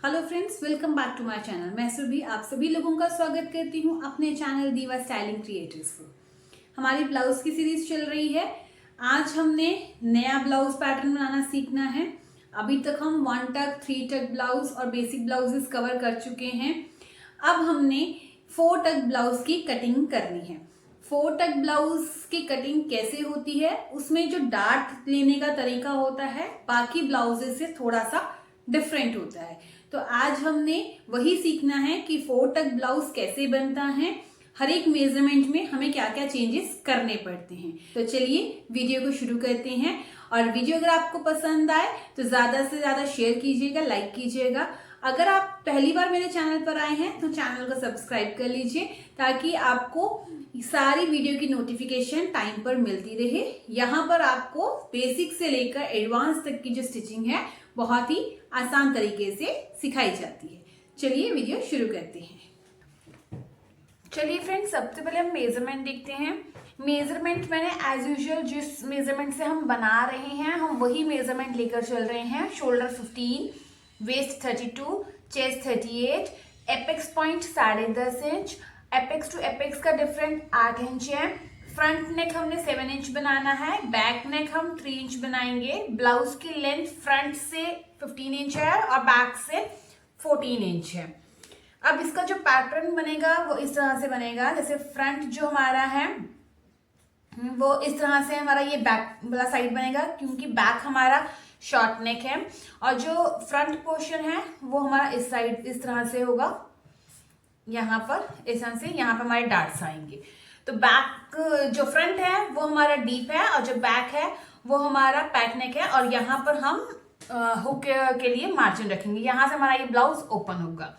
Hello friends, welcome back to my channel. मैं सुरभि आप सभी लोगों का स्वागत करती हूं अपने चैनल दीवा स्टाइलिंग क्रिएटिव्स पर। हमारी ब्लाउज की सीरीज चल रही है। आज हमने नया ब्लाउज पैटर्न बनाना सीखना है। अभी तक हम 1 टक 3 टक ब्लाउज और बेसिक ब्लाउजेस कवर कर चुके हैं। अब हमने 4 टक ब्लाउज की कटिंग करनी है। 4 टक ब्लाउज की कटिंग कैसे होती है, उसमें जो डार्ट लेने का तरीका होता है बाकी ब्लाउजेस से थोड़ा सा डिफरेंट होता है। तो आज हमने वही सीखना है कि 4 टक ब्लाउज कैसे बनता है, हर एक मेजरमेंट में हमें क्या क्या चेंजेस करने पड़ते हैं। तो चलिए वीडियो को शुरू करते हैं। और वीडियो अगर आपको पसंद आए तो ज्यादा से ज्यादा शेयर कीजिएगा, लाइक कीजिएगा। अगर आप पहली बार मेरे चैनल पर आए हैं तो चैनल को सब्सक्राइब कर लीजिए ताकि आपको सारी वीडियो की नोटिफिकेशन टाइम पर मिलती रहे। यहाँ पर आपको बेसिक से लेकर एडवांस तक की जो स्टिचिंग है बहुत ही आसान तरीके से सिखाई जाती है। चलिए वीडियो शुरू करते हैं। चलिए फ्रेंड्स, सबसे पहले हम मेजरमेंट देखते हैं। मेजरमेंट मैंने एज यूजुअल जिस मेजरमेंट से हम बना रहे हैं हम वही मेजरमेंट लेकर चल रहे हैं। Shoulder 15, waist 32, chest 38, apex point 10.5 inch, apex to apex का डिफरेंट 8 इंच है। फ्रंट नेक हमने 7 इंच बनाना है, बैक नेक हम 3 इंच बनाएंगे। ब्लाउज की लेंथ फ्रंट से 15 इंच है और बैक से 14 इंच है। अब इसका जो पैटर्न बनेगा वो इस तरह से बनेगा, जैसे फ्रंट जो हमारा है वो इस तरह से हमारा ये बैक वाला साइड बनेगा क्योंकि बैक हमारा शॉर्ट नेक है, और जो फ्रंट पोर्शन है वो हमारा इस साइड इस तरह से होगा। यहाँ पर इस तरह से यहाँ पर हमारे डार्ट्स आएंगे। तो बैक जो फ्रंट है वो हमारा डीप है और जो बैक है वो हमारा पैक नेक है, और यहाँ पर हम हुक के लिए मार्जिन रखेंगे। यहाँ से हमारा ये ब्लाउज ओपन होगा।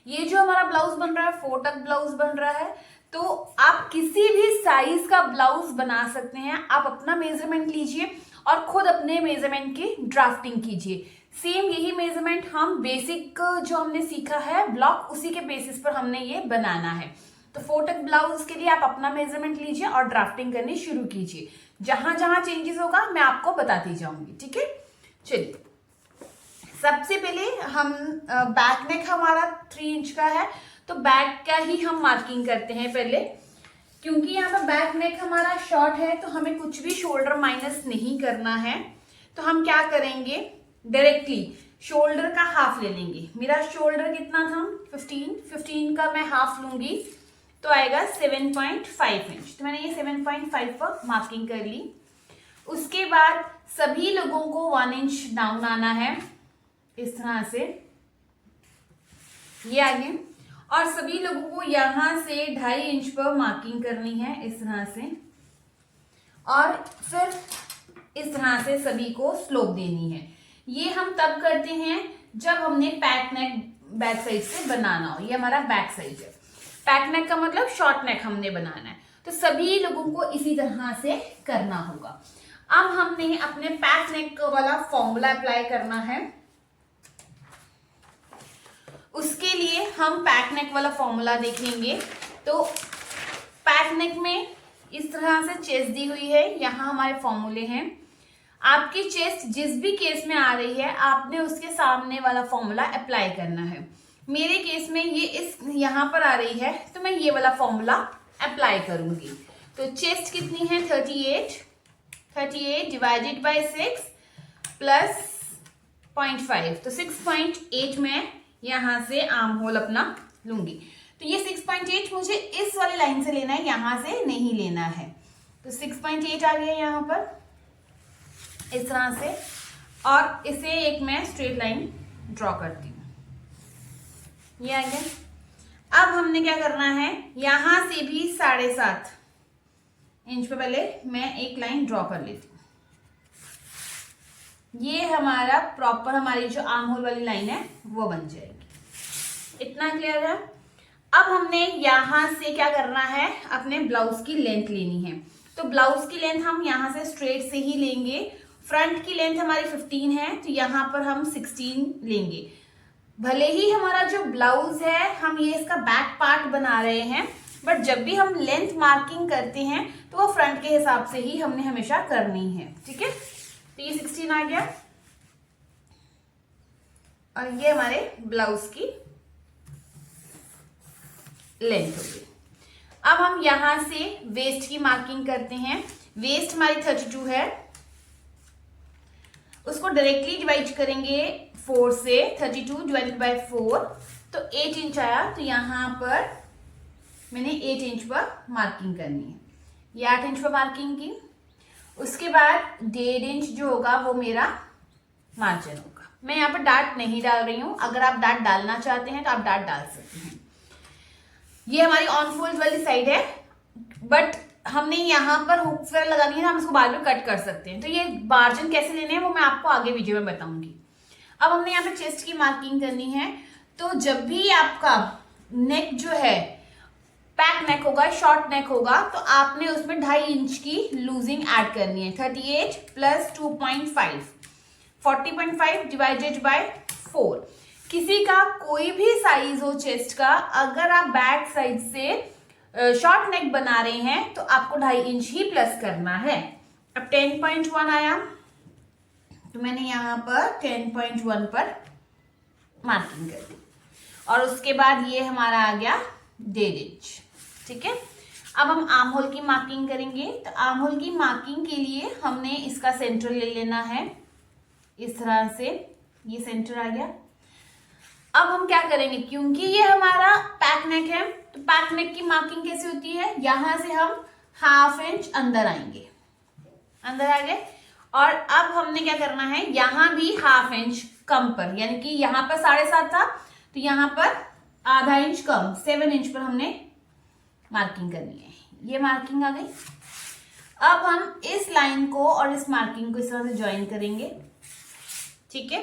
ये जो हमारा ब्लाउज बन रहा है 4 टक ब्लाउज बन रहा है। तो आप किसी भी साइज का ब्लाउज बना सकते हैं। आप अपना मेजरमेंट लीजिए और खुद अपने मेजरमेंट की ड्राफ्टिंग कीजिए। सेम यही मेजरमेंट हम बेसिक जो हमने सीखा है ब्लॉक, उसी के बेसिस पर हमने ये बनाना है। तो 4 टक ब्लाउज के लिए आप अपना मेजरमेंट लीजिए और ड्राफ्टिंग करनी शुरू कीजिए। जहां जहां चेंजेस होगा मैं आपको बताती जाऊंगी, ठीक है। चलिए, सबसे पहले हम बैक नेक हमारा 3 इंच का है तो बैक का ही हम मार्किंग करते हैं पहले, क्योंकि यहाँ पर बैक नेक हमारा शॉर्ट है तो हमें कुछ भी शोल्डर माइनस नहीं करना है। तो हम क्या करेंगे, डायरेक्टली शोल्डर का हाफ ले लेंगे। मेरा शोल्डर कितना था 15 का मैं हाफ लूंगी तो आएगा 7.5 इंच। तो मैंने ये 7.5 पर मार्किंग कर ली। उसके बाद सभी लोगों को 1 इंच डाउन आना है इस तरह से, ये आगे, और सभी लोगों को यहां से 2.5 इंच पर मार्किंग करनी है इस तरह से, और फिर इस तरह से सभी को स्लोप देनी है। ये हम तब करते हैं जब हमने पैक नेक बैक साइड से बनाना हो। ये हमारा बैक साइड है। पैक नेक का मतलब शॉर्ट नेक हमने बनाना है, तो सभी लोगों को इसी तरह से करना होगा। अब हमने अपने पैक नेक वाला फॉर्मूला अप्लाई करना है। उसके लिए हम पैक नेक वाला फॉर्मूला देखेंगे। तो पैक नेक में इस तरह से चेस्ट दी हुई है, यहाँ हमारे फॉर्मूले हैं। आपकी चेस्ट जिस भी केस में आ रही है आपने उसके सामने वाला फॉर्मूला अप्लाई करना है। मेरे केस में ये इस यहाँ पर आ रही है तो मैं ये वाला फॉर्मूला अप्लाई करूंगी। तो चेस्ट कितनी है 38 डिवाइडेड बाय 6 प्लस 0.5, तो 6.8 में यहाँ से आर्म होल अपना लूंगी। तो ये 6.8 मुझे इस वाली लाइन से लेना है, यहाँ से नहीं लेना है। तो 6.8 आ गया यहाँ पर इस तरह से, और इसे एक मैं स्ट्रेट लाइन ड्रॉ करती हूँ, ये आ गया। अब हमने क्या करना है, यहां से भी 7.5 इंच पे पहले मैं एक लाइन ड्रॉ कर लेती हूँ। ये हमारा प्रॉपर हमारी जो आर्म होल वाली लाइन है वो बन जाएगी। इतना क्लियर है। अब हमने यहां से क्या करना है, अपने ब्लाउज की लेंथ लेनी है। तो ब्लाउज की लेंथ हम यहां से स्ट्रेट से ही लेंगे। फ्रंट की लेंथ हमारी 15 है तो यहाँ पर हम 16 लेंगे। भले ही हमारा जो ब्लाउज है हम ये इसका बैक पार्ट बना रहे हैं, बट जब भी हम लेंथ मार्किंग करते हैं तो वो फ्रंट के हिसाब से ही हमने हमेशा करनी है, ठीक है। तो ये 16 आ गया। और ये हमारे ब्लाउज की लेंथ होगी। अब हम यहां से वेस्ट की मार्किंग करते हैं। वेस्ट हमारी 32 है, उसको डायरेक्टली डिवाइड करेंगे 4 से। 32 डिवाइडेड बाय 4 तो 8 इंच आया। तो यहां पर मैंने 8 इंच पर मार्किंग करनी है। ये 8 इंच पर मार्किंग की। उसके बाद 1.5 इंच जो होगा वो मेरा मार्जिन होगा। मैं यहाँ पर डार्ट नहीं डाल रही हूँ, अगर आप डार्ट डालना चाहते हैं तो आप डार्ट डाल सकते हैं। ये हमारी ऑन फोल्ड वाली साइड है, बट हमने यहाँ पर हुक वगैरह लगानी है, हम इसको बाद में कट कर सकते हैं। तो ये मार्जिन कैसे लेने हैं वो मैं आपको आगे वीडियो में बताऊंगी। अब हमने यहाँ पे चेस्ट की मार्किंग करनी है। तो जब भी आपका नेक जो है पैक नेक होगा, शॉर्ट नेक होगा, तो आपने उसमें 2.5 इंच की लूजिंग ऐड करनी है। 38 प्लस 2.5 40.5 डिवाइडेड बाय 4। किसी का कोई भी साइज हो चेस्ट का, अगर आप बैक साइड से शॉर्ट नेक बना रहे हैं तो आपको 2.5 इंच ही प्लस करना है। अब 10.1 आया तो मैंने यहां पर 10.1 पर मार्किंग कर दी। और उसके बाद ये हमारा आ गया 1.5 इंच। ठीक है, अब हम आर्म होल की मार्किंग करेंगे। तो आर्म होल की मार्किंग के लिए हमने इसका सेंटर ले लेना है इस तरह से। ये सेंटर आ गया। अब हम क्या करेंगे, क्योंकि ये हमारा पैक नेक है, तो पैक नेक की मार्किंग कैसे होती है, यहां से हम 1/2 इंच अंदर आएंगे। अंदर आ गए। और अब हमने क्या करना है, यहां भी 1/2 इंच कम पर, यानी कि यहां पर 7.5 था तो यहां पर आधा इंच कम 7 इंच पर हमने मार्किंग करनी है। ये मार्किंग आ गई। अब हम इस लाइन को और इस मार्किंग को इस तरह से ज्वाइन करेंगे। ठीक है,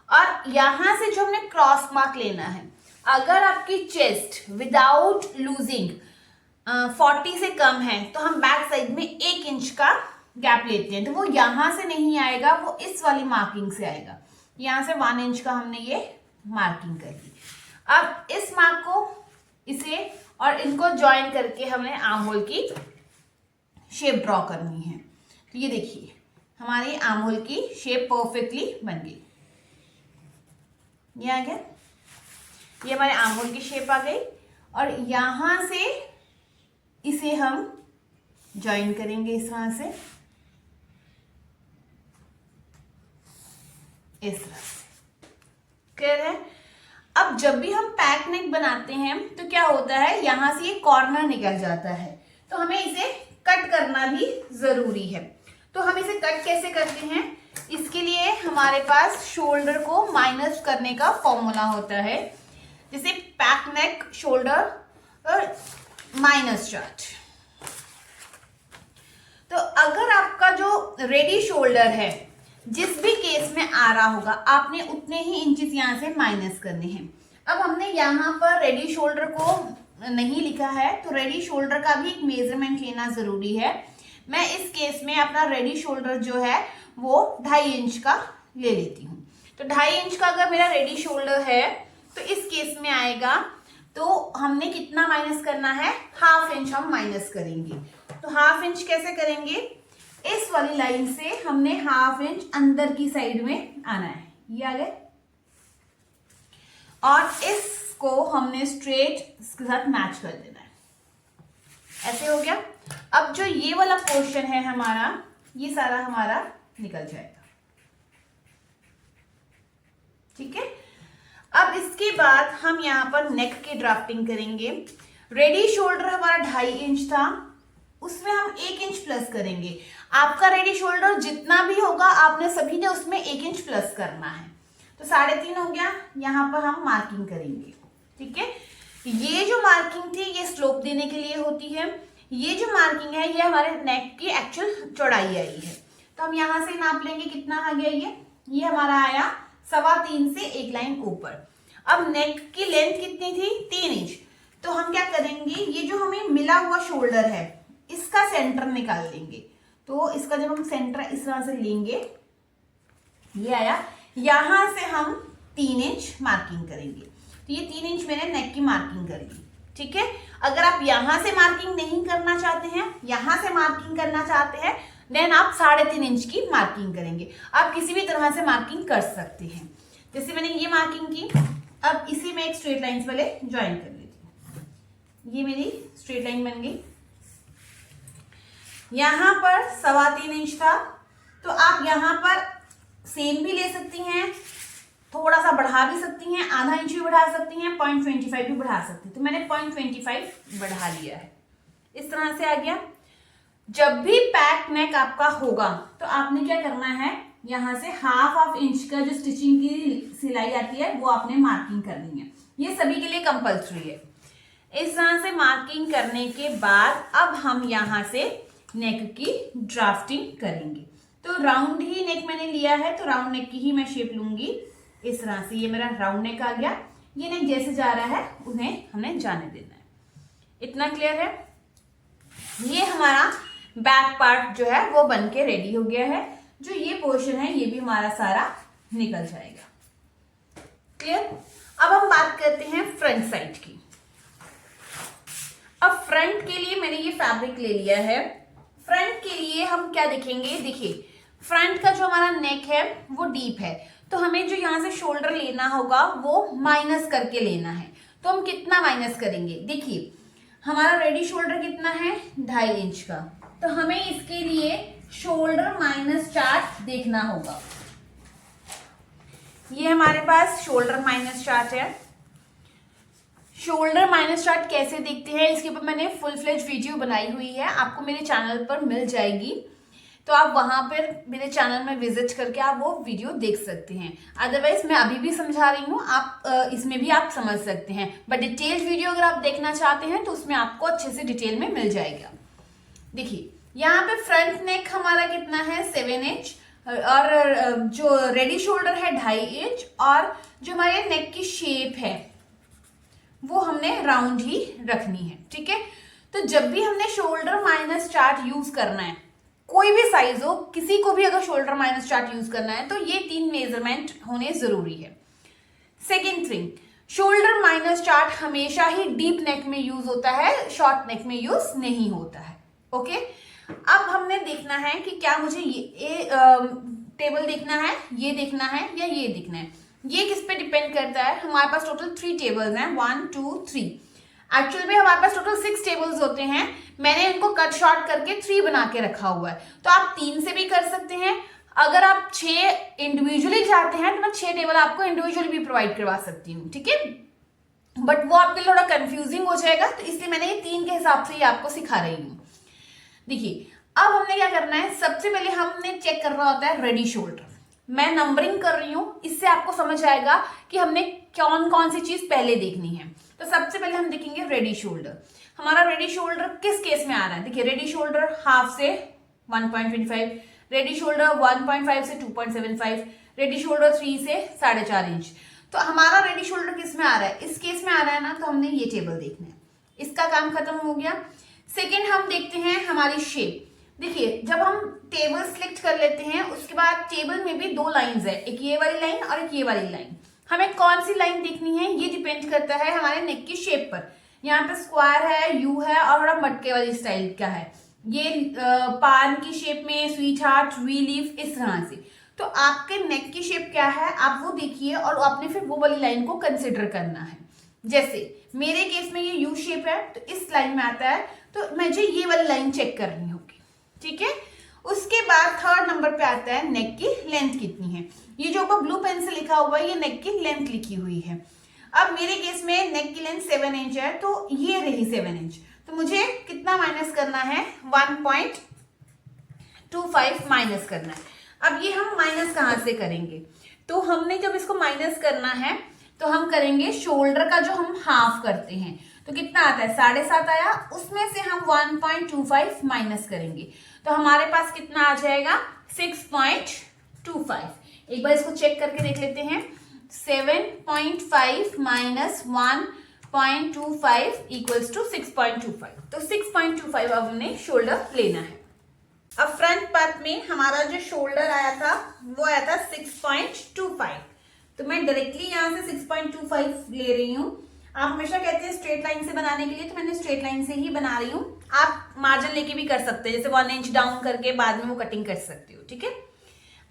और यहां से जो हमने क्रॉस मार्क लेना है, अगर आपकी चेस्ट विदाउट लूजिंग 40 से कम है तो हम बैक साइड में 1 इंच का गैप लेते हैं। तो वो यहां से नहीं आएगा, वो इस वाली मार्किंग से आएगा। यहां से 1 इंच का हमने ये मार्किंग कर दी। अब इस मार्क को, इसे और इनको ज्वाइन करके हमने आर्म होल की शेप ड्रॉ करनी है। तो ये देखिए हमारी आर्म होल की शेप परफेक्टली बन गई। ये आ गया, ये हमारे आर्म होल की शेप आ गई। और यहां से इसे हम ज्वाइन करेंगे इस तरह से, इस तरह से। क्लियर है। अब जब भी हम पैक नेक बनाते हैं तो क्या होता है, यहां से ये कॉर्नर निकल जाता है, तो हमें इसे कट करना भी जरूरी है। तो हम इसे कट कैसे करते हैं, इसके लिए हमारे पास शोल्डर को माइनस करने का फॉर्मूला होता है। जैसे पैक नेक शोल्डर और माइनस चार्ट। तो अगर आपका जो रेडी शोल्डर है, जिस भी केस में आ रहा होगा, आपने उतने ही इंचेस यहां से माइनस करने हैं। अब हमने यहाँ पर रेडी शोल्डर को नहीं लिखा है, तो रेडी शोल्डर का भी एक मेजरमेंट लेना जरूरी है। मैं इस केस में अपना रेडी शोल्डर जो है वो 2.5 इंच का ले लेती हूँ। तो 2.5 इंच का अगर मेरा रेडी शोल्डर है तो इस केस में आएगा, तो हमने कितना माइनस करना है, 1/2 इंच हम माइनस करेंगे। तो 1/2 इंच कैसे करेंगे, इस वाली लाइन से हमने 1/2 इंच अंदर की साइड में आना है। ये आ गए। और इसको हमने स्ट्रेट इसके साथ मैच कर देना है। ऐसे हो गया। अब जो ये वाला पोर्शन है हमारा, ये सारा हमारा निकल जाएगा। ठीक है। अब इसके बाद हम यहां पर नेक की ड्राफ्टिंग करेंगे। रेडी शोल्डर हमारा 2.5 इंच था, उसमें हम 1 इंच प्लस करेंगे। आपका रेडी शोल्डर जितना भी होगा, आपने सभी ने उसमें 1 इंच प्लस करना है। तो 3.5 हो गया। यहां पर हम मार्किंग करेंगे। ठीक है, ये जो मार्किंग थी ये स्लोप देने के लिए होती है। ये जो मार्किंग है ये हमारे नेक की एक्चुअल चौड़ाई आई है। तो हम यहां से नाप लेंगे कितना आ गया, ये हमारा आया 3.25 से 1 लाइन ऊपर। अब नेक की लेंथ कितनी थी, 3 इंच। तो हम क्या करेंगे, ये जो हमें मिला हुआ शोल्डर है इसका सेंटर निकाल लेंगे। तो इसका जब हम सेंटर इस तरह से लेंगे, ये आया, यहां से हम 3 इंच मार्किंग करेंगे। तो ये 3 इंच मैंने नेक की मार्किंग कर दी। ठीक है। अगर आप यहां से मार्किंग नहीं करना चाहते हैं, यहां से मार्किंग करना चाहते हैं, देन आप 3.5 इंच की मार्किंग करेंगे। आप किसी भी तरह से मार्किंग कर सकते हैं। जैसे मैंने ये मार्किंग की, अब इसी में एक स्ट्रेट लाइन से पहले ज्वाइन कर लेती हूँ। ये मेरी स्ट्रेट लाइन बन गई। यहां पर 3.25 इंच था, तो आप यहां पर सेम भी ले सकती हैं, थोड़ा सा बढ़ा भी सकती हैं, आधा इंच भी बढ़ा सकती हैं, 0.25 भी बढ़ा सकती हैं। तो मैंने 0.25 बढ़ा लिया है, इस तरह से आ गया। जब भी पैक नेक आपका होगा तो आपने क्या करना है, यहां से 1/2 इंच का जो स्टिचिंग की सिलाई आती है वो आपने मार्किंग करनी है। ये सभी के लिए कंपल्सरी है। इस तरह से मार्किंग करने के बाद अब हम यहां से नेक की ड्राफ्टिंग करेंगे। तो राउंड ही नेक मैंने लिया है, तो राउंड नेक की ही मैं शेप लूंगी। इस तरह से ये मेरा राउंड नेक आ गया। ये नेक जैसे जा रहा है उन्हें हमने जाने देना है। इतना क्लियर है। ये हमारा बैक पार्ट जो है वो बन के रेडी हो गया है। जो ये पोर्शन है ये भी हमारा सारा निकल जाएगा। क्लियर। अब हम बात करते हैं फ्रंट साइड की। अब फ्रंट के लिए मैंने ये फैब्रिक ले लिया है। फ्रंट के लिए हम क्या देखेंगे, देखिए फ्रंट का जो हमारा नेक है वो डीप है, तो हमें जो यहां से शोल्डर लेना होगा वो माइनस करके लेना है। तो हम कितना माइनस करेंगे, देखिए हमारा रेडी शोल्डर कितना है, 2.5 इंच का। तो हमें इसके लिए शोल्डर माइनस चार्ट देखना होगा। ये हमारे पास शोल्डर माइनस चार्ट है। शोल्डर माइनस चार्ट कैसे देखते हैं इसके ऊपर मैंने फुल फ्लेज वीडियो बनाई हुई है, आपको मेरे चैनल पर मिल जाएगी। तो आप वहां पर मेरे चैनल में विजिट करके आप वो वीडियो देख सकते हैं। अदरवाइज मैं अभी भी समझा रही हूँ, आप इसमें भी आप समझ सकते हैं। बट डिटेल्ड वीडियो अगर आप देखना चाहते हैं तो उसमें आपको अच्छे से डिटेल में मिल जाएगा। देखिए यहाँ पे फ्रंट नेक हमारा कितना है, 7 इंच, और जो रेडी शोल्डर है 2.5 इंच, और जो हमारे नेक की शेप है वो हमने राउंड ही रखनी है। ठीक है। तो जब भी हमने शोल्डर माइनस चार्ट यूज करना है, कोई भी साइज हो, किसी को भी अगर शोल्डर माइनस चार्ट यूज करना है, तो ये 3 मेजरमेंट होने जरूरी है। Second thing, shoulder minus chart हमेशा ही डीप नेक में यूज होता है, शॉर्ट नेक में यूज नहीं होता है। ओके। अब हमने देखना है कि क्या मुझे ये टेबल देखना है, ये देखना है या ये देखना है। ये किस पे डिपेंड करता है, हमारे पास टोटल 3 टेबल्स हैं, 1 2 3। एक्चुअल में हमारे पास टोटल 6 टेबल्स होते हैं, मैंने इनको कट शॉर्ट करके 3 बना के रखा हुआ है। तो आप 3 से भी कर सकते हैं। अगर आप 6 इंडिविजुअली चाहते हैं तो मैं 6 टेबल आपको इंडिविजुअली भी प्रोवाइड करवा सकती हूँ। ठीक है। बट वो आपके लिए थोड़ा कंफ्यूजिंग हो जाएगा, तो इसलिए मैंने ये 3 के हिसाब से ही आपको सिखा रही हूँ। देखिए अब हमने क्या करना है, सबसे पहले हमने चेक करना होता है रेडी शोल्डर। मैं नंबरिंग कर रही हूं, इससे आपको समझ आएगा कि हमने कौन कौन सी चीज पहले देखनी है। तो सबसे पहले हम देखेंगे रेडी शोल्डर। हमारा रेडी शोल्डर किस केस में आ रहा है, देखिए रेडी शोल्डर हाफ से 1.25, रेडी शोल्डर 1.5 से 2.75, रेडी शोल्डर 3 से 4.5 इंच। तो हमारा रेडी शोल्डर किस में आ रहा है, इस केस में आ रहा है ना, तो हमने ये टेबल देखना है। इसका काम खत्म हो गया। सेकेंड हम देखते हैं हमारी शेप। देखिए जब हम टेबल सिलेक्ट कर लेते हैं उसके बाद टेबल में भी 2 लाइंस है, एक ये वाली लाइन और एक ये वाली लाइन। हमें कौन सी लाइन देखनी है ये डिपेंड करता है हमारे नेक की शेप पर। यहाँ पे स्क्वायर है, यू है और थोड़ा मटके वाली स्टाइल का है। ये पान की शेप में, स्वीट हार्ट, वी लीफ, इस तरह से। तो आपके नेक की शेप क्या है आप वो देखिए और आपने फिर वो वाली लाइन को कंसिडर करना है। जैसे मेरे केस में ये यू शेप है तो इस लाइन में आता है, तो मुझे ये वाली लाइन चेक करनी होगी। ठीक है। उसके बाद थर्ड नंबर पे आता है नेक की लेंथ कितनी है। ये जो ऊपर ब्लू पेन से लिखा हुआ है ये नेक की लेंथ लिखी हुई है। अब मेरे केस में नेक की लेंथ 7 इंच है, तो ये रही 7 इंच। तो मुझे कितना माइनस करना है, 1.25 माइनस करना है। अब ये हम माइनस कहाँ से करेंगे, तो हमने जब इसको माइनस करना है तो हम करेंगे शोल्डर का जो हम हाफ करते हैं, तो कितना आता है, 7.5 आया, उसमें से हम 1.25 माइनस करेंगे तो हमारे पास कितना आ जाएगा, 6.25। एक बार इसको चेक करके देख लेते हैं। 7.5 माइनस 1.25 इक्वल्स टू 6.25। तो 6.25 अब हमने शोल्डर लेना है। अब फ्रंट पार्ट में हमारा जो शोल्डर आया था वो आया था 6.25। तो मैं डायरेक्टली यहाँ से 6.25 ले रही हूँ। आप हमेशा कहते हैं स्ट्रेट लाइन से बनाने के लिए, तो मैंने स्ट्रेट लाइन से ही बना रही हूँ। आप मार्जिन लेके भी कर सकते हैं, जैसे 1 इंच डाउन करके बाद में वो कटिंग कर सकते हो। ठीक है।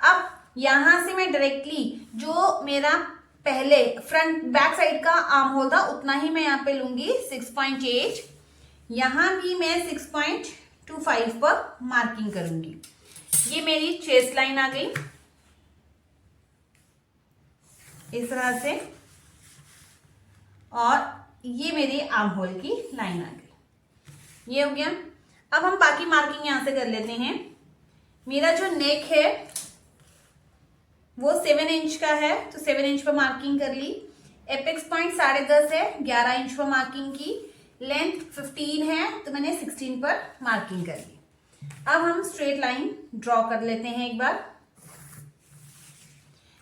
अब यहाँ से मैं डायरेक्टली जो मेरा पहले फ्रंट बैक साइड का आर्म होल था उतना ही मैं यहाँ पे लूंगी 6.8। यहाँ भी मैं 6.25 पर मार्किंग करूंगी। ये मेरी चेस्ट लाइन आ गई इस तरह से, और ये मेरी आर्म होल की लाइन आ गई। ये हो गया। अब हम बाकी मार्किंग यहां से कर लेते हैं। मेरा जो नेक है वो 7 इंच का है, तो 7 इंच पर मार्किंग कर ली। एपेक्स पॉइंट 10.5 है, 11 इंच पर मार्किंग की। लेंथ 15 है, तो मैंने 16 पर मार्किंग कर ली। अब हम स्ट्रेट लाइन ड्रॉ कर लेते हैं एक बार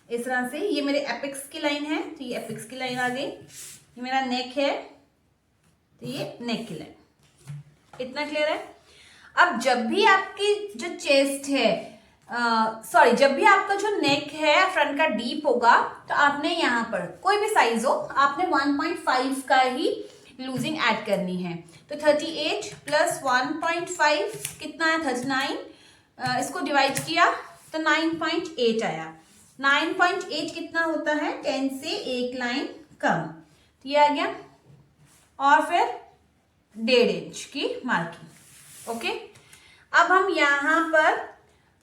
इस तरह से। ये मेरे एपेक्स की लाइन है, तो ये एपेक्स की लाइन आ गई। ये मेरा नेक है, तो ये नेक की लाइन। इतना क्लियर है। अब जब भी आपकी जो चेस्ट है, जब भी आपका जो नेक है फ्रंट का डीप होगा, तो आपने यहाँ पर कोई भी साइज हो, आपने 1.5 का ही लूजिंग ऐड करनी है। तो 38 प्लस 1.5 कितना है, 39। इसको डिवाइड किया तो 9.8 आया। 9.8 कितना होता है, 10 से एक लाइन कम, तो ये आ गया। और फिर 1.5 इंच की मार्किंग। ओके, अब हम यहाँ पर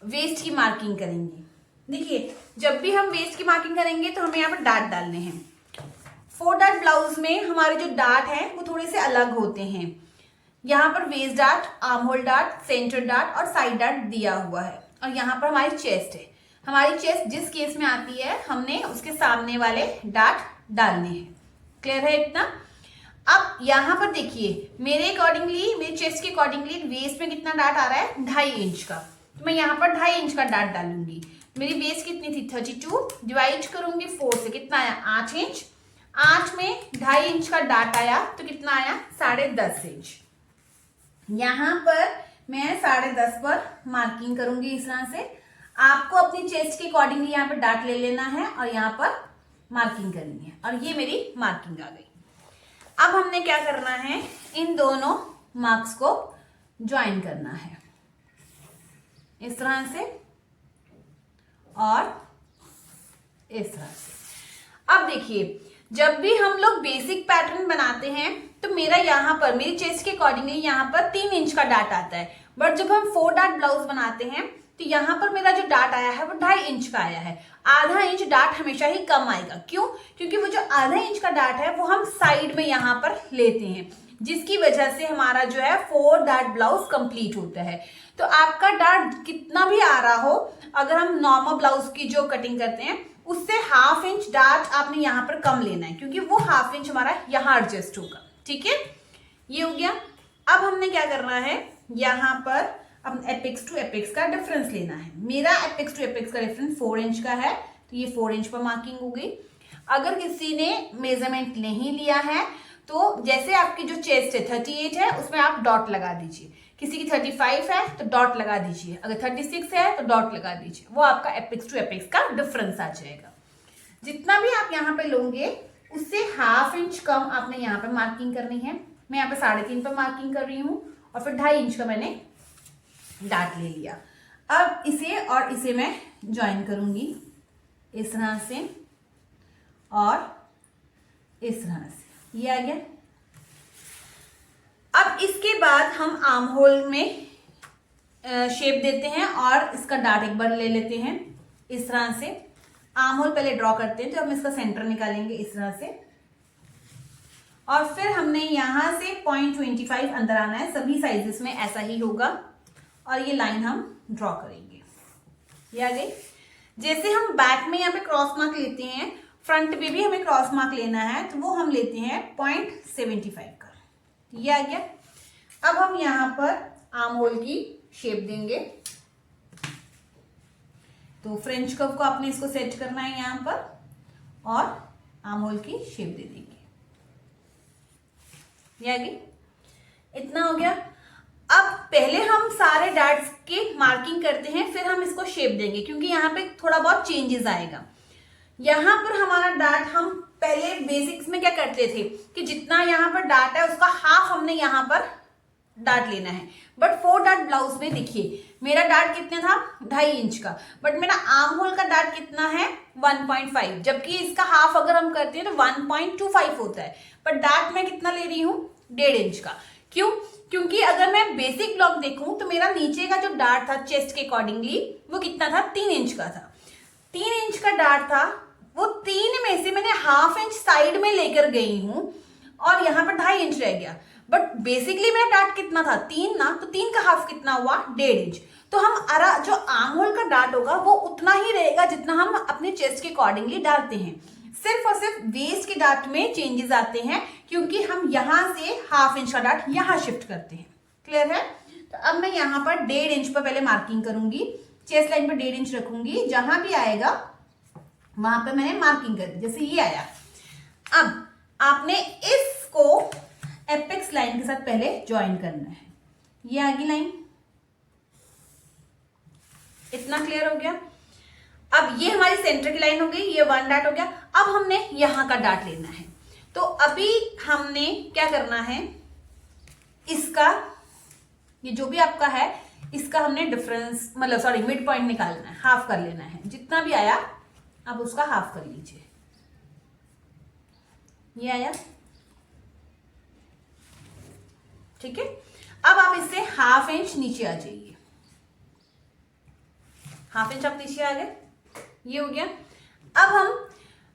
वेस्ट की मार्किंग करेंगे। देखिए, जब भी हम वेस्ट की मार्किंग करेंगे तो हमें यहाँ पर डार्ट डालने हैं। 4 डार्ट ब्लाउज में हमारे जो डार्ट हैं वो थोड़े से अलग होते हैं। यहाँ पर waist dart, armhole dart, center dart और साइड डार्ट दिया हुआ है। और यहाँ पर हमारी चेस्ट है। हमारी चेस्ट जिस केस में आती है, हमने उसके सामने वाले डार्ट डालने हैं। क्लियर है इतना। अब यहाँ पर देखिए, मेरे अकॉर्डिंगली, मेरे चेस्ट के अकॉर्डिंगली वेस्ट में कितना डार्ट आ रहा है, 2.5 इंच का। तो मैं यहाँ पर 2.5 इंच का डार्ट डालूंगी। मेरी वेस्ट कितनी थी, 32, डिवाइड करूंगी 4 से, कितना आया, 8 इंच। 8 में 2.5 इंच का डार्ट आया, तो कितना आया, 10.5 इंच। यहाँ पर मैं 10.5 पर मार्किंग करूंगी इस तरह से। आपको अपनी चेस्ट के अकॉर्डिंगली यहाँ पर डार्ट ले लेना है और यहाँ पर मार्किंग करनी है। और ये मेरी मार्किंग आ गई। अब हमने क्या करना है, इन दोनों मार्क्स को ज्वाइन करना है इस तरह से और इस तरह से। अब देखिए, जब भी हम लोग बेसिक पैटर्न बनाते हैं तो मेरा यहाँ पर, मेरी चेस्ट के अकॉर्डिंगली यहाँ पर 3 इंच का डार्ट आता है। बट जब हम 4 डार्ट ब्लाउज बनाते हैं तो यहाँ पर मेरा जो डार्ट आया है वो 2.5 इंच का आया है। आधा इंच डार्ट हमेशा ही कम आएगा। क्यों? क्योंकि वो जो आधा इंच का डार्ट है वो हम साइड में यहाँ पर लेते हैं, जिसकी वजह से हमारा जो है 4 डार्ट ब्लाउज कंप्लीट होता है। तो आपका डार्ट कितना भी आ रहा हो, अगर हम नॉर्मल ब्लाउज की जो कटिंग करते हैं उससे 1/2 इंच डार्ट आपने यहाँ पर कम लेना है, क्योंकि वो 1/2 इंच हमारा यहाँ एडजस्ट होगा। ठीक है, ये हो गया। अब हमने क्या करना है, यहाँ पर अब एपेक्स टू एपेक्स का डिफरेंस लेना है। मेरा एपेक्स टू एपेक्स का डिफरेंस 4 इंच का है, तो ये 4 इंच पर मार्किंग हो गई। अगर किसी ने मेजरमेंट नहीं लिया है तो जैसे आपकी जो चेस्ट है 38 है, उसमें आप डॉट लगा दीजिए। किसी की 35 है तो डॉट लगा दीजिए। अगर 36 है तो डॉट लगा दीजिए। वो आपका एपेक्स टू एपेक्स का डिफरेंस आ जाएगा। जितना भी आप यहाँ पे लोगे उससे 1/2 इंच कम आपने यहाँ पे मार्किंग करनी है। मैं यहाँ पे 3.5 पर मार्किंग कर रही हूँ और फिर 2.5 इंच का मैंने डार्ट ले लिया। अब इसे और इसे मैं ज्वाइन करूंगी इस तरह से और इस तरह से। ये आ गया। अब इसके बाद हम आर्म होल में शेप देते हैं और इसका डार्ट एक बार ले लेते हैं इस तरह से। आर्म होल पहले ड्रॉ करते हैं, तो हम इसका सेंटर निकालेंगे इस तरह से और फिर हमने यहां से 0.25 अंदर आना है। सभी साइजेस में ऐसा ही होगा और ये लाइन हम ड्रॉ करेंगे। ये आ गई। जैसे हम बैक में यहाँ पे क्रॉस मार्क लेते हैं, फ्रंट पे भी हमें क्रॉस मार्क लेना है, तो वो हम लेते हैं 0.75 का। ये आ गया। अब हम यहाँ पर आर्म होल की शेप देंगे। तो फ्रेंच कर्व को आपने इसको सेट करना है यहाँ पर और आर्म होल की शेप दे देंगे। ये आ गई। इतना हो गया। अब पहले हम सारे डार्ट्स की मार्किंग करते हैं, फिर हम इसको शेप देंगे, क्योंकि यहाँ पे थोड़ा बहुत चेंजेस आएगा। यहाँ पर हमारा डार्ट, हम पहले बेसिक्स में क्या करते थे कि जितना यहाँ पर डार्ट है उसका हाफ हमने यहाँ पर डार्ट लेना है। बट 4 डार्ट ब्लाउज में देखिए मेरा डार्ट कितना था 2.5 इंच का, बट मेरा आर्म होल का डार्ट कितना है 1.5, जबकि इसका हाफ अगर हम करते हैं तो 1.25 होता है, बट डार्ट मैं कितना ले रही हूँ 1.5 इंच का। क्यों? क्योंकि अगर मैं बेसिक ब्लॉक देखूं तो मेरा नीचे का जो डार्ट था चेस्ट के अकॉर्डिंगली वो कितना था 3 इंच का था। 3 इंच का डार्ट था, वो 3 में से मैंने हाफ इंच साइड में लेकर गई हूं और यहाँ पर 2.5 इंच रह गया। बट बेसिकली मेरा डार्ट कितना था 3 ना, तो 3 का हाफ कितना हुआ 1.5 इंच। तो हम जो आर्म होल का डार्ट होगा वो उतना ही रहेगा जितना हम अपने चेस्ट के अकॉर्डिंगली डालते हैं। सिर्फ और सिर्फ वेस्ट के डार्ट में चेंजेस आते हैं क्योंकि हम यहाँ से हाफ इंच का डार्ट यहाँ शिफ्ट करते हैं। क्लियर है? तो अब मैं यहाँ पर 1.5 इंच पर पहले मार्किंग करूंगी, चेस्ट लाइन पर 1.5 इंच रखूंगी, जहां भी आएगा वहां पर मैंने मार्किंग कर दी, जैसे ये आया। अब आपने इसको एपेक्स लाइन के साथ पहले ज्वाइन करना है। ये आगे लाइन, इतना क्लियर हो गया। अब ये हमारी सेंटर की लाइन हो गई, ये 1 डार्ट हो गया। अब हमने यहां का डार्ट लेना है, तो अभी हमने क्या करना है, इसका ये जो भी आपका है इसका हमने डिफरेंस मतलब सॉरी मिड पॉइंट निकालना है, हाफ कर लेना है। जितना भी आया अब उसका हाफ कर लीजिए। ये आया, ठीक है। अब आप इससे हाफ इंच नीचे आ जाइए, हाफ इंच आप नीचे आ गए, ये हो गया। अब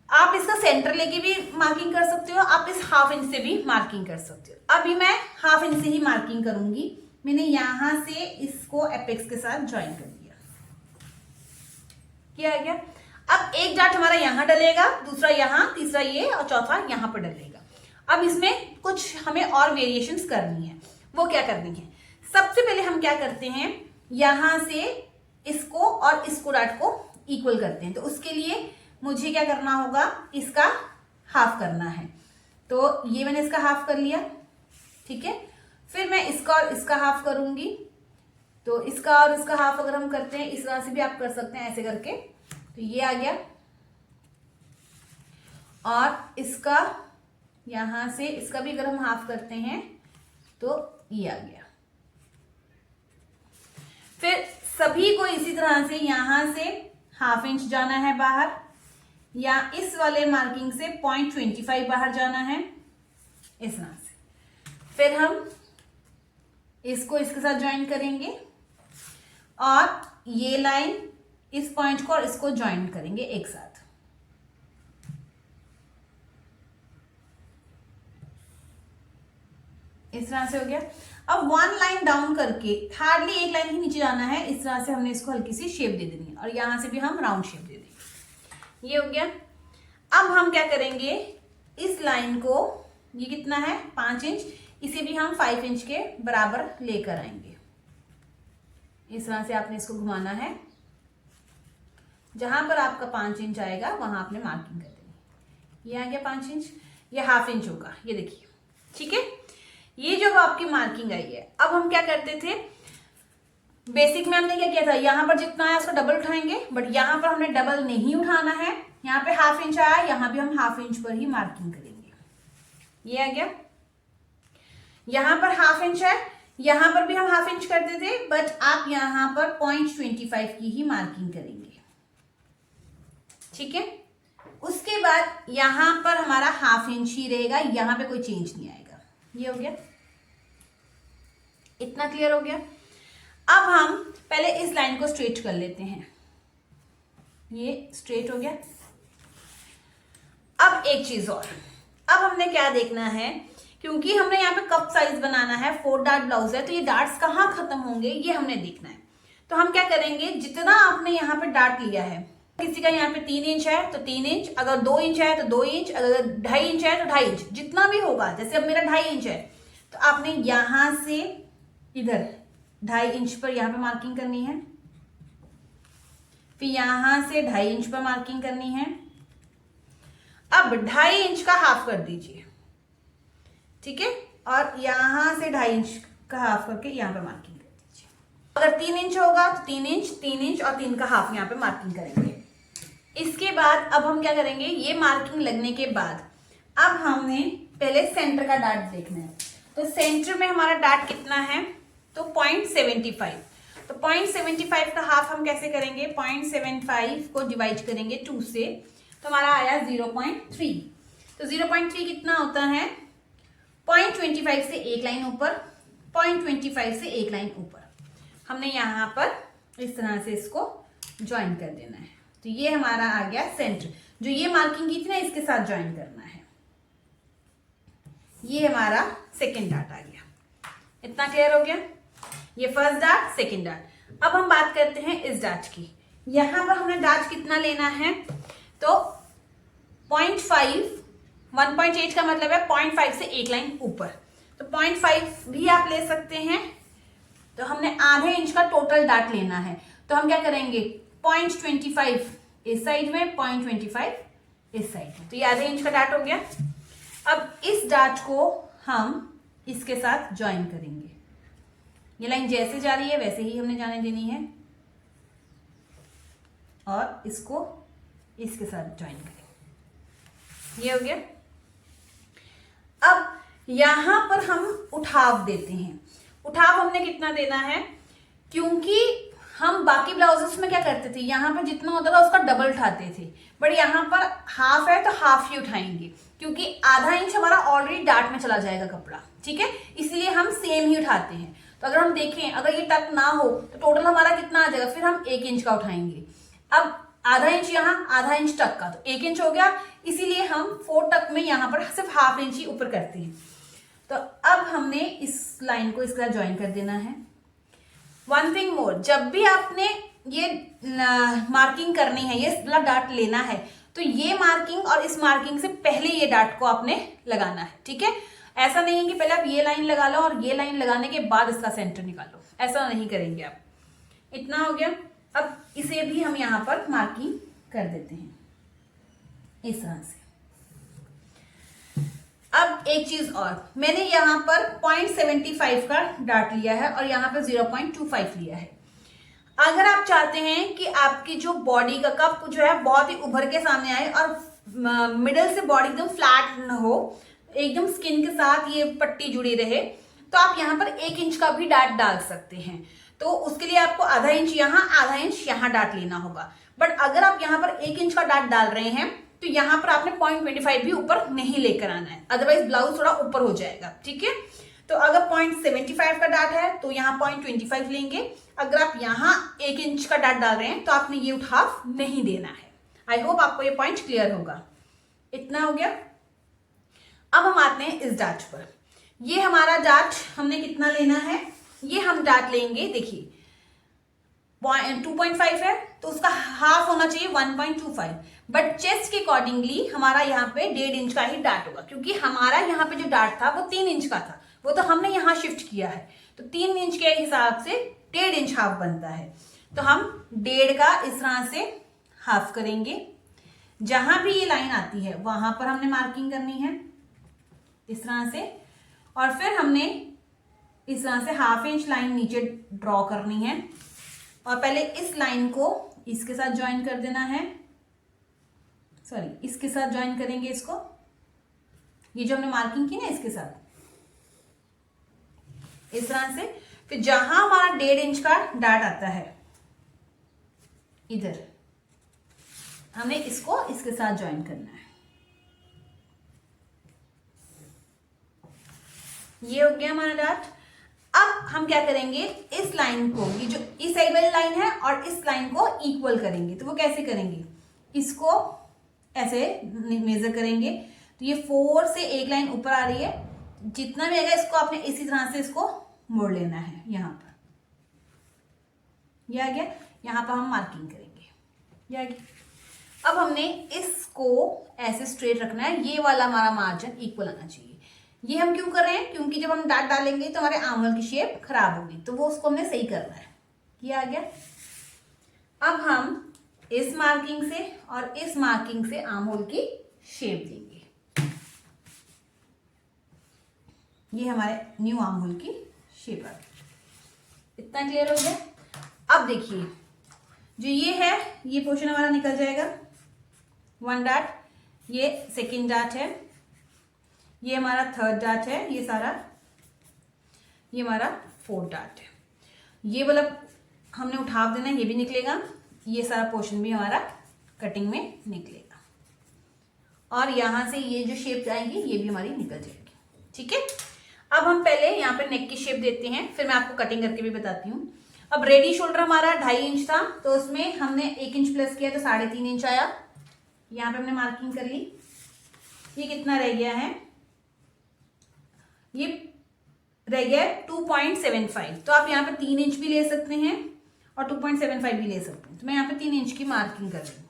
आप इसका सेंटर लेके भी मार्किंग कर सकते हो, आप इस हाफ इंच से भी मार्किंग कर सकते हो। अभी मैं हाफ इंच से ही मार्किंग करूंगी। मैंने यहां से इसको एपेक्स के साथ ज्वाइन कर दिया, क्या आ गया। अब एक डार्ट हमारा यहां डलेगा, दूसरा यहां, तीसरा ये और चौथा यहां पर डलेगा। अब इसमें कुछ हमें और वेरिएशंस करनी है, वो क्या करनी है, सबसे पहले हम क्या करते हैं, यहां से इसको और इसको डार्ट को इक्वल करते हैं। तो उसके लिए मुझे क्या करना होगा, इसका हाफ करना है। तो ये मैंने इसका हाफ कर लिया, ठीक है। फिर मैं इसका और इसका हाफ करूंगी। तो इसका और इसका हाफ अगर हम करते हैं, इस तरह से भी आप कर सकते हैं ऐसे करके, तो ये आ गया। और इसका यहां से इसका भी अगर हम हाफ करते हैं तो ये आ गया। फिर सभी को इसी तरह से यहां से हाफ इंच जाना है बाहर, या इस वाले मार्किंग से 0.25 बाहर जाना है, इस तरह से। फिर हम इसको इसके साथ ज्वाइन करेंगे और ये लाइन इस पॉइंट को और इसको ज्वाइन करेंगे एक साथ। इस तरह से हो गया। अब 1 लाइन डाउन करके हार्डली 1 लाइन ही नीचे जाना है, इस तरह से हमने इसको हल्की सी शेप दे देनी है और यहां से भी हम राउंड शेप दे देंगे। ये हो गया। अब हम क्या करेंगे, इस लाइन को, ये कितना है 5 इंच, इसे भी हम 5 इंच के बराबर लेकर आएंगे। इस तरह से आपने इसको घुमाना है, जहां पर आपका 5 इंच आएगा वहां आपने मार्किंग कर देनी। ये आ गया 5 इंच, ये हाफ इंच होगा, ये देखिए, ठीक है। ये जो आपकी मार्किंग आई है, अब हम क्या करते थे, बेसिक में हमने क्या किया था, यहां पर जितना है उसको डबल उठाएंगे, बट यहां पर हमने डबल नहीं उठाना है। यहाँ पे हाफ इंच आया, यहां भी हम हाफ इंच पर ही मार्किंग करेंगे। ये आ गया। यहां पर हाफ इंच है, यहां पर भी हम हाफ इंच करते थे, बट आप यहां पर 0.25 की ही मार्किंग करेंगे, ठीक है। उसके बाद यहां पर हमारा हाफ इंच ही रहेगा, यहां पे कोई चेंज नहीं आएगा। ये हो गया, इतना क्लियर हो गया। अब हम पहले इस लाइन को स्ट्रेट कर लेते हैं, ये स्ट्रेट हो गया। अब एक चीज और, अब हमने क्या देखना है, क्योंकि हमने यहाँ पे कप साइज बनाना है, 4 डार्ट ब्लाउज है, तो ये डार्ट्स कहाँ खत्म होंगे ये हमने देखना है। तो हम क्या करेंगे, जितना आपने यहाँ पे डार्ट लिया है, किसी का यहाँ पे 3 इंच है तो 3 इंच, अगर 2 इंच है तो 2 इंच, अगर 2.5 इंच है तो 2.5 इंच, जितना भी होगा। जैसे अब मेरा 2.5 इंच है तो आपने यहां से इधर 2.5 इंच पर यहाँ पे मार्किंग करनी है, फिर यहां से 2.5 इंच पर मार्किंग करनी है। अब 2.5 इंच का हाफ कर दीजिए, ठीक है, और यहां से 2.5 इंच का हाफ करके यहां पर मार्किंग कर दीजिए। अगर 3 इंच होगा तो 3 इंच, 3 इंच और 3 का हाफ यहाँ पे मार्किंग करेंगे। इसके बाद अब हम क्या करेंगे, ये मार्किंग लगने के बाद अब हमने पहले सेंटर का डार्ट देखना है। तो सेंटर में हमारा डार्ट कितना है, तो 0.75। तो 0.75 का हाफ हम कैसे करेंगे, 0.75 को डिवाइड करेंगे 2 से, तो हमारा आया 0.3। तो 0.3 कितना होता है, 0.25 से एक लाइन ऊपर, 0.25 से एक लाइन ऊपर। हमने यहाँ पर इस तरह से इसको ज्वाइन कर देना है। तो ये हमारा आ गया सेंटर, जो ये मार्किंग की थी ना इसके साथ ज्वाइन करना है। ये हमारा सेकेंड डार्ट आ गया। इतना क्लियर हो गया, ये फर्स्ट डार्ट, सेकेंड डार्ट। अब हम बात करते हैं इस डार्ट की। यहां पर हमने डार्ट कितना लेना है, तो 0.5, 1.8 का मतलब है 0.5 से एक लाइन ऊपर, तो 0.5 भी आप ले सकते हैं। तो हमने आधे इंच का टोटल डार्ट लेना है, तो हम क्या करेंगे, 0.25 इस साइड में, 0.25 इस साइड में, तो ये आधे इंच का डार्ट हो गया। अब इस डार्ट को हम इसके साथ ज्वाइन करेंगे। ये लाइन जैसे जा रही है वैसे ही हमने जाने देनी है, और इसको इसके साथ ज्वाइन करेंगे। ये हो गया। अब यहां पर हम उठाव देते हैं। उठाव हमने कितना देना है, क्योंकि हम बाकी ब्लाउजेस में क्या करते थे, यहाँ पर जितना होता था उसका डबल उठाते थे, बट यहाँ पर हाफ है तो हाफ ही उठाएंगे, क्योंकि आधा इंच हमारा ऑलरेडी डार्ट में चला जाएगा कपड़ा, ठीक है, इसलिए हम सेम ही उठाते हैं। तो अगर हम देखें, अगर ये टक ना हो तो टोटल हमारा कितना आ जाएगा, फिर हम 1 इंच का उठाएंगे। अब आधा इंच यहाँ, आधा इंच टक का, तो 1 इंच हो गया, इसीलिए हम 4 टक में यहाँ पर सिर्फ हाफ इंच ही ऊपर करते हैं। तो अब हमने इस लाइन को इसका ज्वाइन कर देना है। वन थिंग मोर, जब भी आपने ये मार्किंग करनी है, ये वाला डार्ट लेना है, तो ये मार्किंग और इस मार्किंग से पहले ये डार्ट को आपने लगाना है, ठीक है। ऐसा नहीं है कि पहले आप ये लाइन लगा लो और ये लाइन लगाने के बाद इसका सेंटर निकालो, ऐसा नहीं करेंगे आप। इतना हो गया। अब इसे भी हम यहाँ पर मार्किंग कर देते हैं इस तरह से। अब एक चीज और, मैंने यहाँ पर 0.75 का डार्ट लिया है और यहाँ पर 0.25 लिया है। अगर आप चाहते हैं कि आपकी जो बॉडी का कप जो है बहुत ही उभर के सामने आए और मिडल से बॉडी एकदम फ्लैट न हो, एकदम स्किन के साथ ये पट्टी जुड़ी रहे, तो आप यहाँ पर 1 इंच का भी डार्ट डाल सकते हैं। तो उसके लिए आपको आधा इंच यहाँ, आधा इंच यहाँ डार्ट लेना होगा। बट अगर आप यहाँ पर 1 इंच का डार्ट डाल रहे हैं तो यहाँ पर आपने 0.25 भी ऊपर नहीं लेकर आना है, अदरवाइज ब्लाउज थोड़ा ऊपर हो जाएगा, ठीक है। तो अगर 0.75 का डार्ट है तो यहाँ 0.25 लेंगे। अगर आप यहाँ 1 इंच का डार्ट डाल रहे हैं तो आपने ये उठाव नहीं देना है। आई होप आपको ये पॉइंट क्लियर होगा। इतना हो गया। अब हम आते हैं इस डार्ट पर। ये हमारा डार्ट हमने कितना लेना है, ये हम डार्ट लेंगे, देखिए 2.5 है तो उसका हाफ होना चाहिए 1.25, बट चेस्ट के अकॉर्डिंगली हमारा यहाँ पे 1.5 इंच का ही डार्ट होगा, क्योंकि हमारा यहाँ पे जो डार्ट था वो 3 इंच का था, वो तो हमने यहाँ शिफ्ट किया है, तो 3 इंच के हिसाब से 1.5 इंच हाफ बनता है। तो हम 1.5 का इस तरह से हाफ करेंगे। जहां भी ये लाइन आती है वहां पर हमने मार्किंग करनी है इस तरह से, और फिर हमने इस तरह से ½ इंच लाइन नीचे ड्रॉ करनी है, और पहले इस लाइन को इसके साथ ज्वाइन कर देना है, सॉरी इसके साथ ज्वाइन करेंगे इसको, ये जो हमने मार्किंग की ना इसके साथ इस तरह से। फिर जहां हमारा 1.5 इंच का डार्ट आता है इधर, हमें इसको इसके साथ ज्वाइन करना है। ये हो गया हमारा डार्ट। अब हम क्या करेंगे, इस लाइन को, ये जो इस साइड वाली लाइन है और इस लाइन को इक्वल करेंगे। तो वो कैसे करेंगे, इसको ऐसे मेजर करेंगे, तो ये 4 से एक लाइन ऊपर आ रही है, जितना भी आएगा इसको आपने इसी तरह से इसको मोड़ लेना है। यहाँ पर ये आ गया, यहाँ पर हम मार्किंग करेंगे, ये आ गया। अब हमने इसको ऐसे स्ट्रेट रखना है, ये वाला हमारा मार्जिन इक्वल आना चाहिए। ये हम क्यों कर रहे हैं, क्योंकि जब हम डार्ट डालेंगे तो हमारे आर्म होल की शेप खराब होगी, तो वो उसको हमने सही करना है। ये आ गया। अब हम इस मार्किंग से और इस मार्किंग से आर्म होल की शेप देंगे। ये हमारे न्यू आर्म होल की शेप आ गई। इतना क्लियर हो गया। अब देखिए जो ये है, ये पोर्शन हमारा निकल जाएगा, 1 डार्ट, ये सेकेंड डार्ट है, ये हमारा 3rd डार्ट है, ये सारा ये हमारा 4 डार्ट है। ये वाला हमने उठा देना है, ये भी निकलेगा, ये सारा पोर्शन भी हमारा कटिंग में निकलेगा, और यहाँ से ये जो शेप आएंगी ये भी हमारी निकल जाएगी। ठीक है, अब हम पहले यहाँ पे नेक की शेप देते हैं, फिर मैं आपको कटिंग करके भी बताती हूँ। अब रेडी शोल्डर हमारा 2.5 इंच था, तो उसमें हमने 1 इंच प्लस किया तो 3.5 इंच आया। यहाँ पे हमने मार्किंग कर ली। ये कितना रह गया है, ये रह गया है 2.75। तो आप यहाँ पे 3 इंच भी ले सकते हैं और 2.75 भी ले सकते हैं। तो मैं यहाँ पे 3 इंच की मार्किंग कर रही हूँ।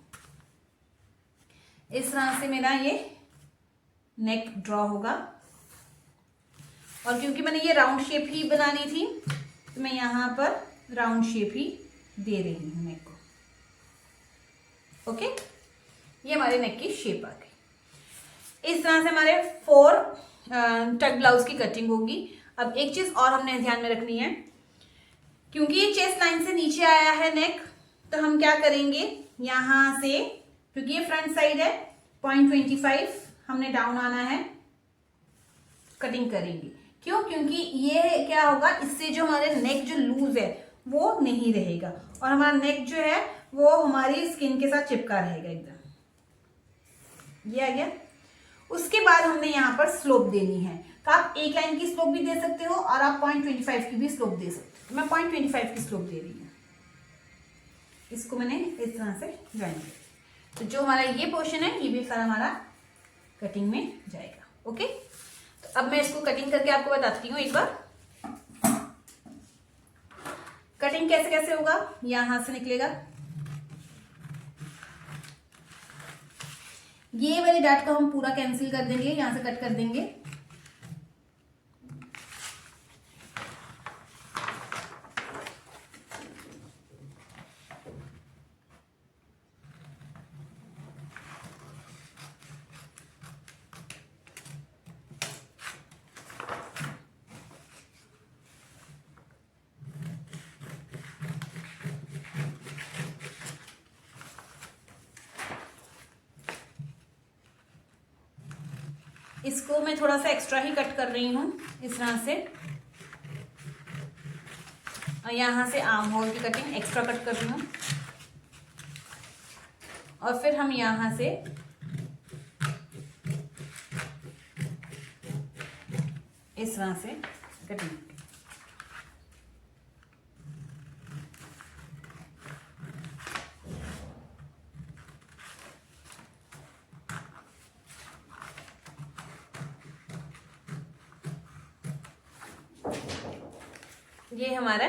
इस तरह से मेरा ये नेक ड्रॉ होगा, और क्योंकि मैंने ये राउंड शेप ही बनानी थी तो मैं यहाँ पर राउंड शेप ही दे रही हूँ नेक को। ओके, ये हमारे नेक की शेप आ गई। इस तरह से हमारे 4 टक ब्लाउज की कटिंग होगी। अब एक चीज और हमने ध्यान में रखनी है, क्योंकि ये चेस्ट लाइन से नीचे आया है नेक, तो हम क्या करेंगे, यहां से, क्योंकि ये फ्रंट साइड है, 0.25 हमने डाउन आना है, कटिंग करेंगे। क्यों? क्योंकि ये क्या होगा, इससे जो हमारे नेक जो लूज है वो नहीं रहेगा, और हमारा नेक जो है वो हमारी स्किन के साथ चिपका रहेगा एकदम। ये आ गया। उसके बाद हमने यहाँ पर स्लोप देनी है, तो आप एक लाइन की स्लोप भी दे सकते हो और आप 0.25 की भी स्लोप दे सकते हो। मैं 0.25 की स्लोप दे रही हूँ। इसको मैंने इस तरह से ज्वाइन किया, तो जो हमारा ये पोर्शन है ये भी सारा हमारा कटिंग में जाएगा। ओके, तो अब मैं इसको कटिंग करके आपको बताती हूँ एक बार। कटिंग कैसे कैसे होगा, यहां से निकलेगा, ये वाली डाट को हम पूरा कैंसिल कर देंगे, यहां से कट कर देंगे। इसको मैं थोड़ा सा एक्स्ट्रा ही कट कर रही हूँ इस तरह से, और यहाँ से आर्म होल की कटिंग एक्स्ट्रा कट कर रही हूँ, और फिर हम यहाँ से इस तरह से कटिंग। ये हमारा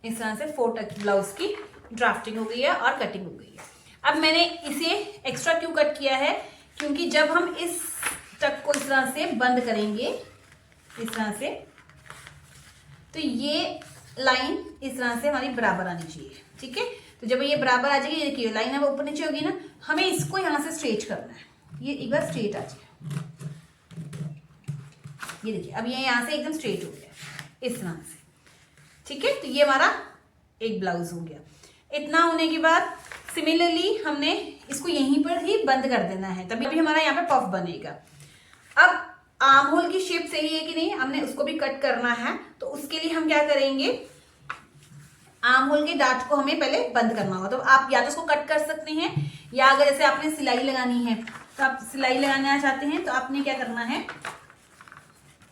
इस तरह से 4 टक ब्लाउज की ड्राफ्टिंग हो गई है और कटिंग हो गई है। अब मैंने इसे एक्स्ट्रा क्यों कट किया है, क्योंकि जब हम इस टक को इस तरह से बंद करेंगे, इस तरह से, तो ये लाइन इस तरह से हमारी बराबर आनी चाहिए। ठीक है, तो जब ये बराबर आ जाएगी, ये देखिए लाइन अब ऊपर नीचे होगी ना, हमें इसको यहाँ से स्ट्रेच करना है। ये एक बार स्ट्रेट आ जाए, ये देखिए अब ये यहाँ से एकदम स्ट्रेट हो गया इस तरह से। ठीक है, तो ये हमारा एक ब्लाउज हो गया। इतना होने के बाद सिमिलरली हमने इसको यहीं पर ही बंद कर देना है, तभी भी हमारा यहाँ पे पफ बनेगा। अब आर्म होल की शेप सही है कि नहीं, हमने उसको भी कट करना है, तो उसके लिए हम क्या करेंगे, आर्म होल के डार्ट को हमें पहले बंद करना होगा। तो आप या तो उसको कट कर सकते हैं, या अगर जैसे आपने सिलाई लगानी है, तो आप सिलाई लगाना चाहते हैं तो आपने क्या करना है,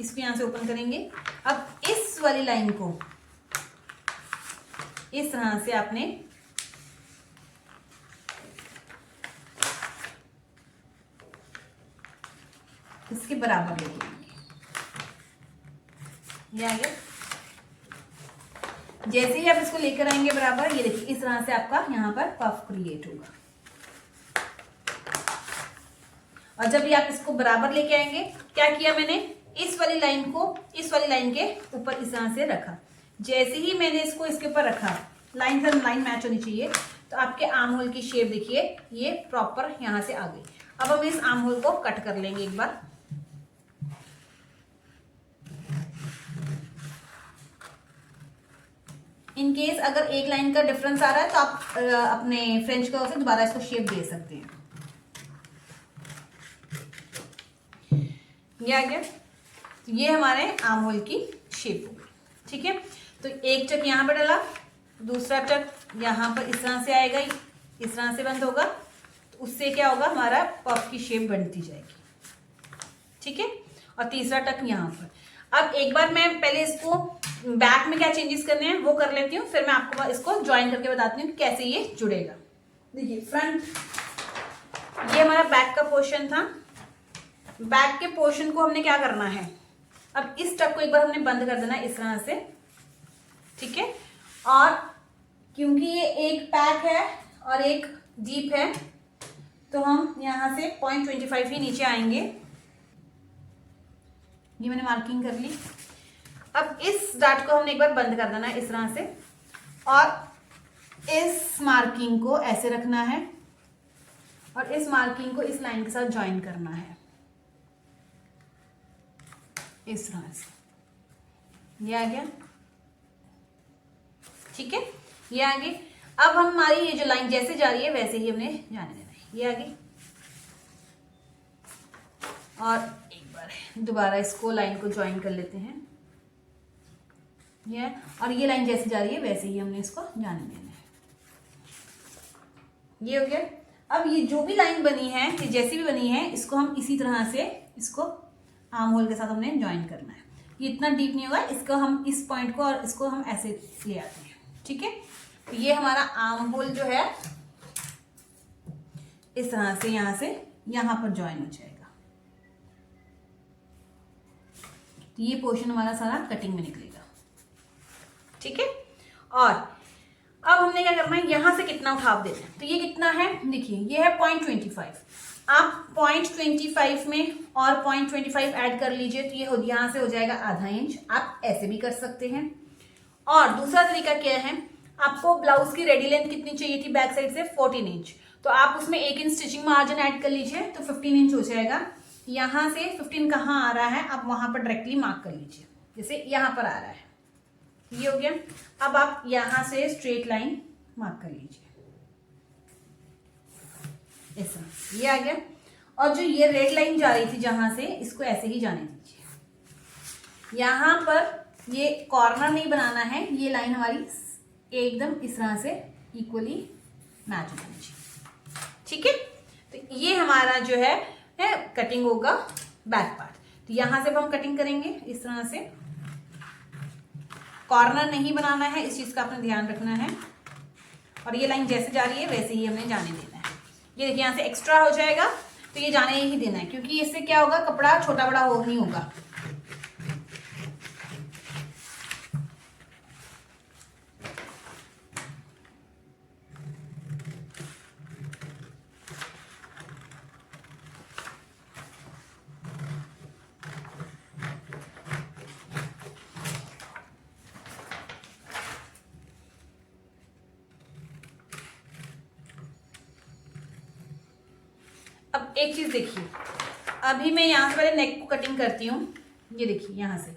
इसको यहाँ से ओपन करेंगे। अब इस वाली लाइन को इस तरह से आपने इसके बराबर लेके आएंगे। ये आ गया। जैसे ही आप इसको लेकर आएंगे बराबर, ये देखिए इस तरह से आपका यहाँ पर पफ क्रिएट होगा। और जब भी आप इसको बराबर लेके आएंगे, क्या किया मैंने, इस वाली लाइन को इस वाली लाइन के ऊपर इस तरह से रखा। जैसे ही मैंने इसको इसके ऊपर रखा, लाइन से लाइन मैच होनी चाहिए, तो आपके आर्म होल की शेप देखिए ये प्रॉपर यहाँ से आ गई। अब हम इस आर्म होल को कट कर लेंगे एक बार। इन केस अगर एक लाइन का डिफरेंस आ रहा है तो आप अपने फ्रेंच कर्व से दोबारा इसको शेप दे सकते हैं। ये आ गया, तो ये हमारे आर्म होल की शेप हो गई। ठीक है। तो एक टक यहाँ पर डाला, दूसरा टक यहाँ पर इस तरह से आएगा, इस तरह से बंद होगा, तो उससे क्या होगा, हमारा पफ की शेप बनती जाएगी। ठीक है। और तीसरा टक यहाँ पर। अब एक बार मैं पहले इसको बैक में क्या चेंजेस करने हैं वो कर लेती हूँ, फिर मैं आपको इसको ज्वाइन करके बताती हूँ कि कैसे ये जुड़ेगा। देखिए फ्रंट, ये हमारा बैक का पोर्शन था। बैक के पोर्शन को हमने क्या करना है, अब इस टक को एक बार हमने बंद कर देना इस तरह से। ठीक है। और क्योंकि ये एक पैक है और एक डीप है, तो हम यहां से 0.25 ही नीचे आएंगे। ये मैंने मार्किंग कर ली। अब इस डाट को हमने एक बार बंद कर देना इस तरह से, और इस मार्किंग को ऐसे रखना है और इस मार्किंग को इस लाइन के साथ ज्वाइन करना है इस तरह से। ये आ गया। ठीक है, ये आ गई। अब हमारी ये जो लाइन जैसे जा रही है वैसे ही हमने जाने देना है। ये आ गई। और एक बार दोबारा इसको लाइन को ज्वाइन कर लेते हैं। ये, और ये लाइन जैसे जा रही है वैसे ही हमने इसको जाने देना है। ये हो गया। अब ये जो भी लाइन बनी है, ये जैसी भी बनी है, इसको हम इसी तरह से इसको आर्म होल के साथ हमने ज्वाइन करना है। ये इतना डीप नहीं होगा, इसको हम इस पॉइंट को और इसको हम ऐसे ले आते हैं। ठीक है। तो ये हमारा आर्म होल जो है इस तरह से यहां से यहां पर ज्वाइन हो जाएगा। तो ये पोर्शन हमारा सारा कटिंग में निकलेगा। ठीक है। और अब हमने क्या करना है, यहां से कितना उठाव देना है। तो ये कितना है, देखिए ये है 0.25। आप 0.25 में और 0.25 ऐड कर लीजिए, तो ये यहां से हो जाएगा आधा इंच। आप ऐसे भी कर सकते हैं। और दूसरा तरीका क्या है, आपको ब्लाउज की रेडी लेंथ कितनी चाहिए थी बैक साइड से, 14 इंच। तो आप उसमें 1 इंच स्टिचिंग मार्जिन ऐड कर लीजिए, तो 15 इंच हो जाएगा। यहां से 15 कहाँ आ रहा है, आप वहां पर डायरेक्टली मार्क कर लीजिए। जैसे यहां पर आ रहा है, ये हो गया। अब आप यहां से स्ट्रेट लाइन मार्क कर लीजिए ऐसा, ये आ गया। और जो ये रेड लाइन जा रही थी जहां से, इसको ऐसे ही जाने दीजिए। यहां पर ये कॉर्नर नहीं बनाना है, ये लाइन हमारी एकदम इस तरह से इक्वली मैच होनी चाहिए। ठीक है। तो ये हमारा जो है कटिंग होगा बैक पार्ट। तो यहां से हम कटिंग करेंगे इस तरह से। कॉर्नर नहीं बनाना है, इस चीज का आपने ध्यान रखना है। और ये लाइन जैसे जा रही है वैसे ही हमें जाने देना है। ये देखिए यहाँ से एक्स्ट्रा हो जाएगा, तो ये जाने ही देना है, क्योंकि इससे क्या होगा, कपड़ा छोटा बड़ा हो नहीं होगा। अब एक चीज देखिए, अभी मैं यहाँ से पहले नेक को कटिंग करती हूँ। ये देखिए यहाँ से,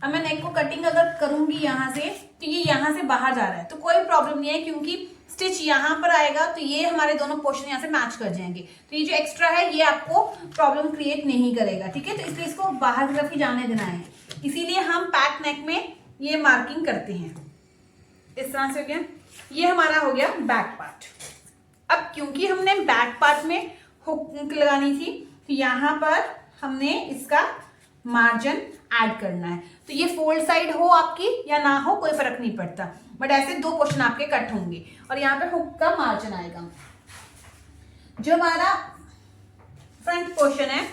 अब मैं नेक को कटिंग अगर करूंगी यहाँ से, तो ये यहाँ से बाहर जा रहा है, तो कोई प्रॉब्लम नहीं है, क्योंकि स्टिच यहाँ पर आएगा तो ये हमारे दोनों पोर्शन यहाँ से मैच कर जाएंगे। तो ये जो एक्स्ट्रा है ये आपको प्रॉब्लम क्रिएट नहीं करेगा। ठीक है। तो इसलिए इसको बाहर की तरफ ही जाने देना है, इसीलिए हम पैक नेक में ये मार्किंग करते हैं। इस तरह से हो गया। ये हमारा हो गया बैक पार्ट। अब क्योंकि हमने बैक पार्ट में हुक लगानी थी, तो यहाँ पर हमने इसका मार्जिन ऐड करना है। तो ये फोल्ड साइड हो आपकी या ना हो कोई फर्क नहीं पड़ता, बट ऐसे 2 पोर्शन आपके कट होंगे और यहाँ पे हुक का मार्जिन आएगा। जो हमारा फ्रंट पोर्शन है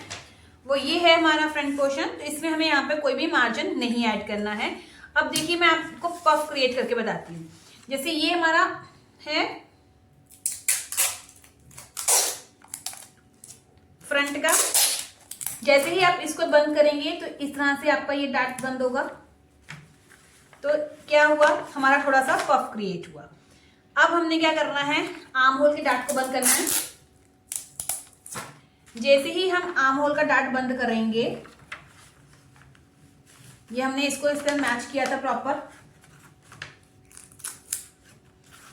वो ये है हमारा फ्रंट पोर्शन, तो इसमें हमें यहाँ पे कोई भी मार्जिन नहीं ऐड करना है। अब देखिए मैं आपको पफ क्रिएट करके बताती हूँ। जैसे ये हमारा है फ्रंट का, जैसे ही आप इसको बंद करेंगे तो इस तरह से आपका ये डाट बंद होगा। तो क्या हुआ, हमारा थोड़ा सा पफ क्रिएट हुआ। अब हमने क्या करना है, आर्म होल के डाट को बंद करना है। जैसे ही हम आर्म होल का डाट बंद करेंगे, ये हमने इसको इस तरह मैच किया था प्रॉपर,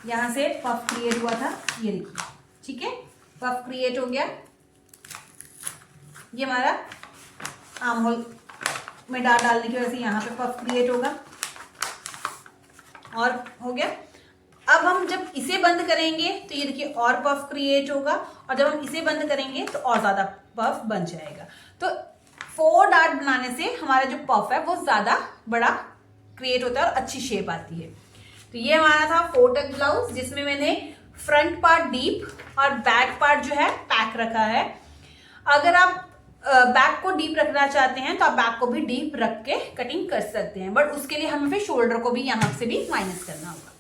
यहां से पफ क्रिएट हुआ था, ये देखिए। ठीक है, पफ क्रिएट हो गया। ये हमारा आर्म होल में डाट डालने की वजह से यहाँ पे पफ क्रिएट होगा। और हो गया। अब हम जब इसे बंद करेंगे तो ये देखिए और पफ क्रिएट होगा, और जब हम इसे बंद करेंगे तो और ज्यादा पफ बन जाएगा। तो 4 डार्ट बनाने से हमारा जो पफ है वो ज्यादा बड़ा क्रिएट होता है और अच्छी शेप आती है। तो ये हमारा था 4 टक ब्लाउज, जिसमें मैंने फ्रंट पार्ट डीप और बैक पार्ट जो है पैक रखा है। अगर आप बैक को डीप रखना चाहते हैं तो आप बैक को भी डीप रख के कटिंग कर सकते हैं, बट उसके लिए हमें फिर शोल्डर को भी यहाँ से भी माइनस करना होगा।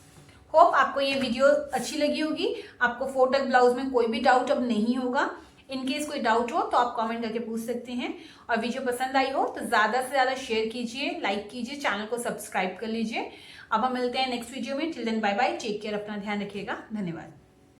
होप आपको ये वीडियो अच्छी लगी होगी, आपको 4 टक ब्लाउज में कोई भी डाउट अब नहीं होगा। इनकेस कोई डाउट हो तो आप कमेंट करके पूछ सकते हैं, और वीडियो पसंद आई हो तो ज़्यादा से ज़्यादा शेयर कीजिए, लाइक कीजिए, चैनल को सब्सक्राइब कर लीजिए। अब हम मिलते हैं नेक्स्ट वीडियो में। Till then bye bye, take care, अपना ध्यान रखिएगा, धन्यवाद।